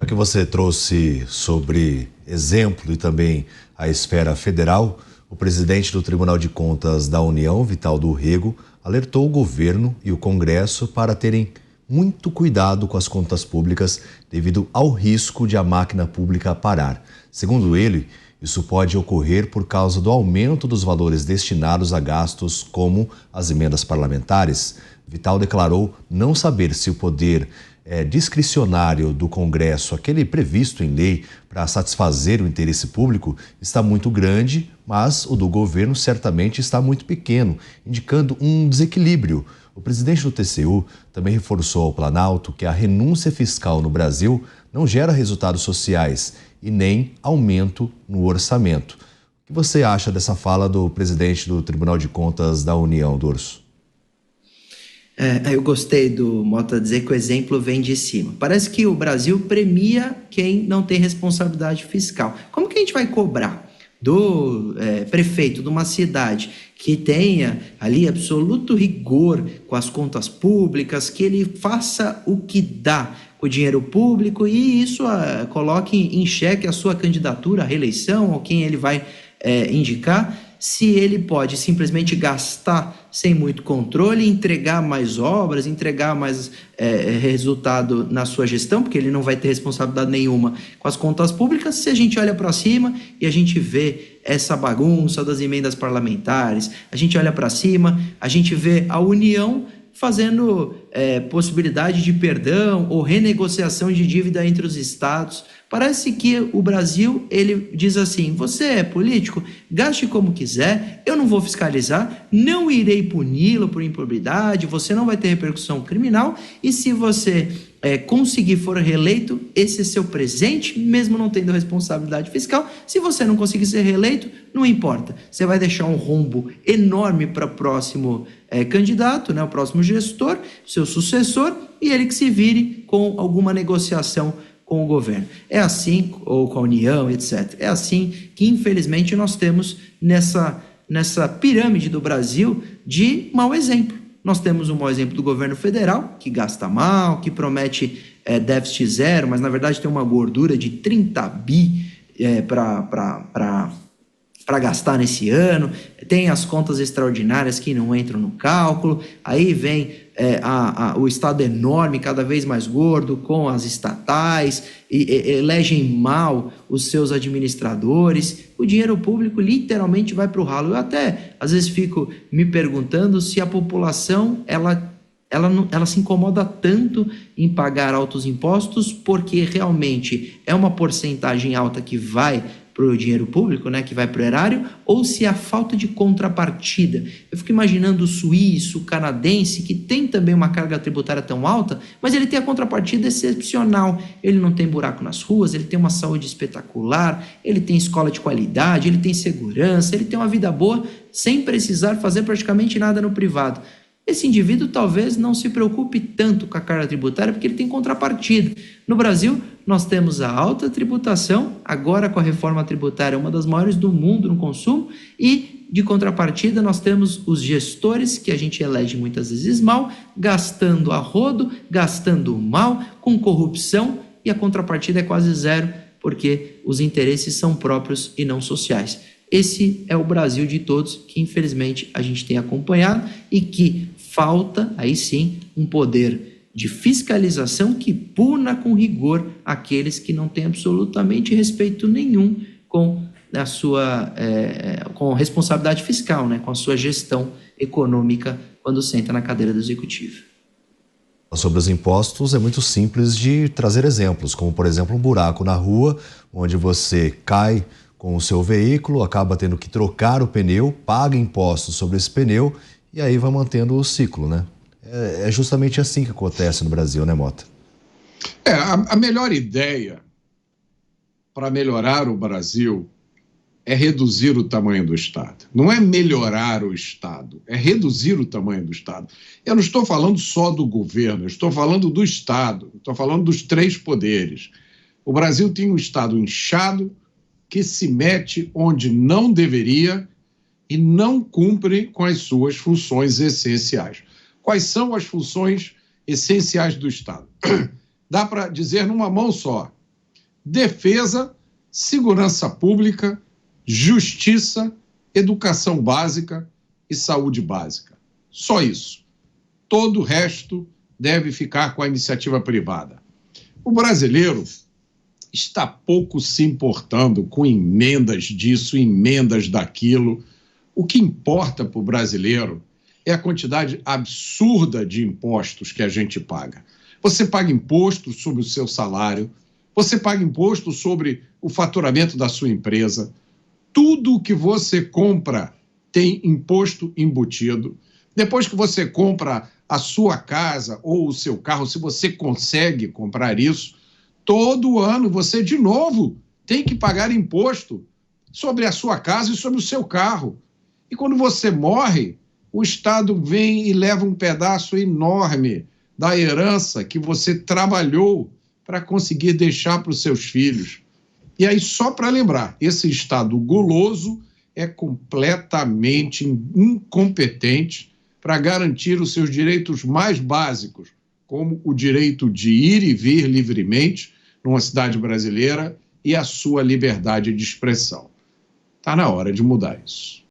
Já que você trouxe sobre exemplo e também a esfera federal, o presidente do Tribunal de Contas da União, Vital do Rego, alertou o governo e o Congresso para terem muito cuidado com as contas públicas devido ao risco de a máquina pública parar. Segundo ele, isso pode ocorrer por causa do aumento dos valores destinados a gastos como as emendas parlamentares. Vital declarou não saber se o poder discricionário do Congresso, aquele previsto em lei para satisfazer o interesse público, está muito grande, mas o do governo certamente está muito pequeno, indicando um desequilíbrio. O presidente do TCU também reforçou ao Planalto que a renúncia fiscal no Brasil não gera resultados sociais e nem aumento no orçamento. O que você acha dessa fala do presidente do Tribunal de Contas da União, Dorso? Eu gostei do Mota dizer que o exemplo vem de cima. Parece que o Brasil premia quem não tem responsabilidade fiscal. Como que a gente vai cobrar do prefeito de uma cidade que tenha ali absoluto rigor com as contas públicas, que ele faça o que dá com o dinheiro público e isso coloque em xeque a sua candidatura à reeleição ou quem ele vai indicar, se ele pode simplesmente gastar sem muito controle, entregar mais obras, entregar mais resultado na sua gestão, porque ele não vai ter responsabilidade nenhuma com as contas públicas. Se a gente olha para cima e a gente vê essa bagunça das emendas parlamentares, a gente olha para cima, a gente vê a União fazendo possibilidade de perdão ou renegociação de dívida entre os estados. Parece que o Brasil, ele diz assim, você é político, gaste como quiser, eu não vou fiscalizar, não irei puni-lo por improbidade, você não vai ter repercussão criminal e se você conseguir for reeleito, esse é seu presente, mesmo não tendo responsabilidade fiscal. Se você não conseguir ser reeleito, não importa, você vai deixar um rombo enorme para o próximo candidato, né, o próximo gestor, seu sucessor, e ele que se vire com alguma negociação com o governo. É assim, ou com a União, etc. É assim que, infelizmente, nós temos nessa pirâmide do Brasil de mau exemplo. Nós temos um mau exemplo do governo federal, que gasta mal, que promete déficit zero, mas, na verdade, tem uma gordura de 30 bi para gastar nesse ano, tem as contas extraordinárias que não entram no cálculo, aí vem o Estado enorme, cada vez mais gordo, com as estatais, e elegem mal os seus administradores, o dinheiro público literalmente vai para o ralo. Eu até, às vezes, fico me perguntando se a população, ela se incomoda tanto em pagar altos impostos, porque realmente é uma porcentagem alta que vai para o dinheiro público, né, que vai para o erário, ou se a falta de contrapartida. Eu fico imaginando o suíço, o canadense, que tem também uma carga tributária tão alta, mas ele tem a contrapartida excepcional. Ele não tem buraco nas ruas, ele tem uma saúde espetacular, ele tem escola de qualidade, ele tem segurança, ele tem uma vida boa, sem precisar fazer praticamente nada no privado. Esse indivíduo talvez não se preocupe tanto com a carga tributária porque ele tem contrapartida. No Brasil, nós temos a alta tributação, agora com a reforma tributária, uma das maiores do mundo no consumo, e de contrapartida nós temos os gestores, que a gente elege muitas vezes mal, gastando a rodo, gastando mal, com corrupção, e a contrapartida é quase zero, porque os interesses são próprios e não sociais. Esse é o Brasil de todos que, infelizmente, a gente tem acompanhado e que falta, aí sim, um poder de fiscalização que puna com rigor aqueles que não têm absolutamente respeito nenhum com a sua com responsabilidade fiscal, né, com a sua gestão econômica quando senta na cadeira do executivo. Sobre os impostos é muito simples de trazer exemplos, como por exemplo um buraco na rua, onde você cai com o seu veículo, acaba tendo que trocar o pneu, paga impostos sobre esse pneu e aí vai mantendo o ciclo, né? É justamente assim que acontece no Brasil, né, Mota? A melhor ideia para melhorar o Brasil é reduzir o tamanho do Estado. Não é melhorar o Estado, é reduzir o tamanho do Estado. Eu não estou falando só do governo, eu estou falando do Estado, estou falando dos três poderes. O Brasil tem um Estado inchado, que se mete onde não deveria e não cumpre com as suas funções essenciais. Quais são as funções essenciais do Estado? Dá para dizer numa mão só. defesa, segurança pública, justiça, educação básica e saúde básica. Só isso. Todo o resto deve ficar com a iniciativa privada. O brasileiro está pouco se importando com emendas disso, emendas daquilo. O que importa para o brasileiro é a quantidade absurda de impostos que a gente paga. Você paga imposto sobre o seu salário, você paga imposto sobre o faturamento da sua empresa. Tudo que você compra tem imposto embutido. Depois que você compra a sua casa ou o seu carro, se você consegue comprar isso, todo ano você, de novo, tem que pagar imposto sobre a sua casa e sobre o seu carro. E quando você morre, o Estado vem e leva um pedaço enorme da herança que você trabalhou para conseguir deixar para os seus filhos. E aí, só para lembrar, esse Estado guloso é completamente incompetente para garantir os seus direitos mais básicos, como o direito de ir e vir livremente numa cidade brasileira e a sua liberdade de expressão. Está na hora de mudar isso.